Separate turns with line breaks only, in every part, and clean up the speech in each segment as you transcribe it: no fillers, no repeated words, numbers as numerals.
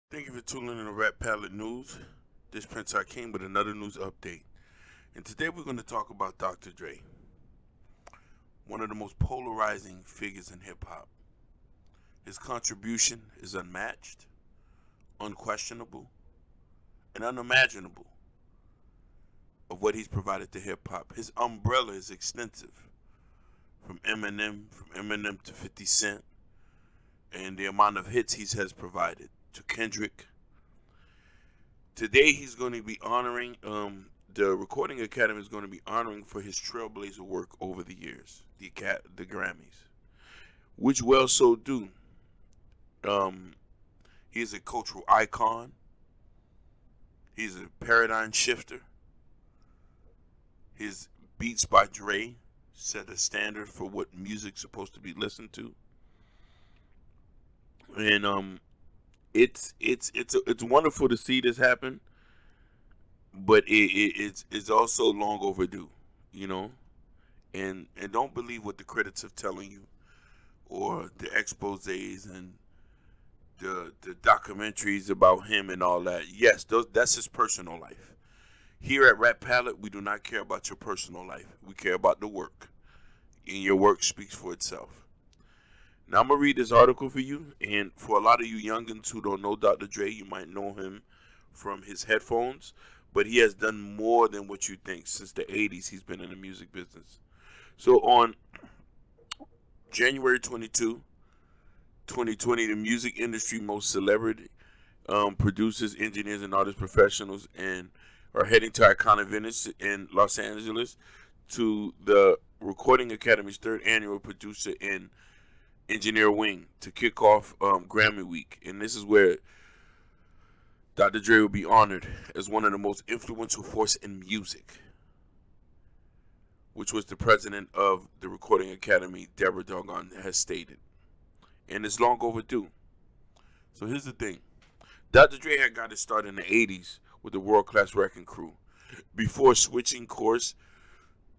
Thank you for tuning in to Rap Palette News. This Prince Hakeem with another news update. And today we're going to talk about Dr. Dre, one of the most polarizing figures in hip hop. His contribution is unmatched, unquestionable, and unimaginable of what he's provided to hip hop. His umbrella is extensive, from Eminem to 50 Cent, and the amount of hits he has provided to Kendrick. Today he's going to be honoring, the Recording Academy is going to be honoring for his trailblazer work over the years, the Grammys, which well so do. He is a cultural icon. He's a paradigm shifter. His Beats by Dre set a standard for what music's supposed to be listened to. And it's wonderful to see this happen, but it's also long overdue, you know. And don't believe what the critics are telling you, or the exposés and the documentaries about him and all that. Yes, that's his personal life. Here at Rap Palette, we do not care about your personal life. We care about the work, and your work speaks for itself. Now I'm gonna read this article for you, and for a lot of you youngins who don't know Dr. Dre, you might know him from his headphones, but he has done more than what you think. Since the 80s, he's been in the music business. So on January 22, 2020, the music industry most celebrity producers, engineers, and artist professionals and are heading to iconic Venice in Los Angeles to the Recording Academy's third annual producer and engineer wing to kick off Grammy Week. And this is where Dr. Dre will be honored as one of the most influential force in music, which was the president of the Recording Academy, Deborah Doggone, has stated. And it's long overdue. So here's the thing. Dr. Dre had got his start in the 80s with the World Class Wrecking Crew before switching course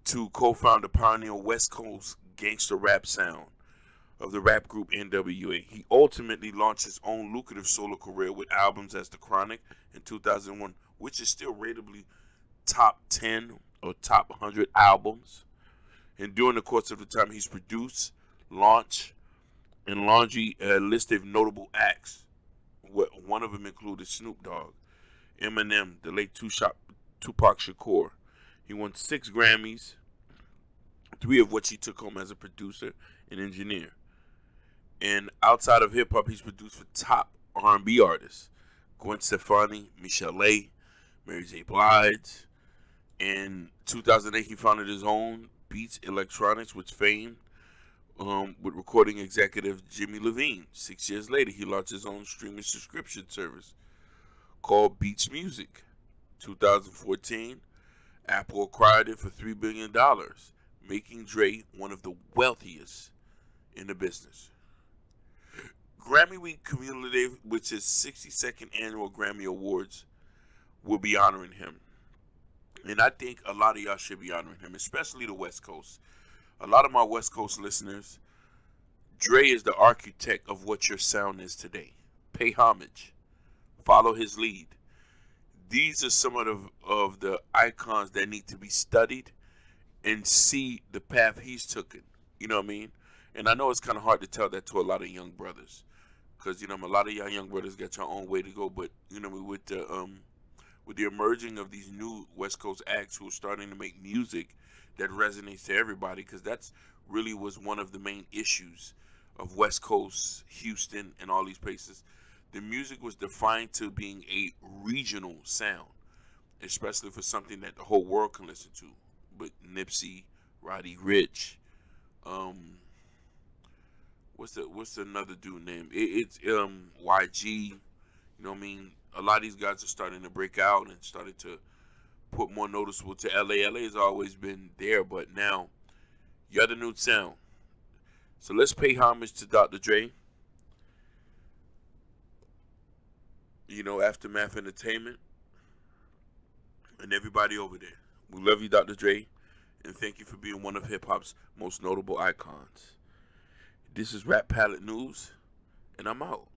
to co-found the pioneer West Coast gangster rap sound of the rap group NWA. He ultimately launched his own lucrative solo career with albums as The Chronic in 2001, which is still ratably top 10 or top 100 albums. And during the course of the time, he's produced, launched, and laundry a list of notable acts. One of them included Snoop Dogg, Eminem, the late Tupac Shakur. He won 6 Grammys, 3 of which he took home as a producer and engineer. And outside of hip hop, he's produced for top R&B artists: Gwen Stefani, Michelle A., Mary J. Blige. In 2008, he founded his own Beats Electronics with fame, with recording executive Jimmy Levine. 6 years later, he launched his own streaming subscription service called Beats Music. 2014, Apple acquired it for $3 billion, making Dre one of the wealthiest in the business. Grammy Week Cumulative, which is 62nd Annual Grammy Awards, will be honoring him. And I think a lot of y'all should be honoring him, especially the West Coast. A lot of my West Coast listeners, Dre is the architect of what your sound is today. Pay homage. Follow his lead. These are some of the icons that need to be studied and see the path he's taken. You know what I mean? And I know it's kind of hard to tell that to a lot of young brothers, because a lot of y'all young brothers got your own way to go. But with the emerging of these new West Coast acts who are starting to make music that resonates to everybody, because that's really was one of the main issues of West Coast, Houston, and all these places. The music was defined to being a regional sound, especially for something that the whole world can listen to. But Nipsey, Roddy Ricch, what's another dude name? It's YG. You know what I mean? A lot of these guys are starting to break out and started to put more noticeable to LA. LA has always been there, but now you're the new sound. So let's pay homage to Dr. Dre. Aftermath Entertainment, and everybody over there. We love you, Dr. Dre, and thank you for being one of hip hop's most notable icons. This is Rap Palette News, and I'm out.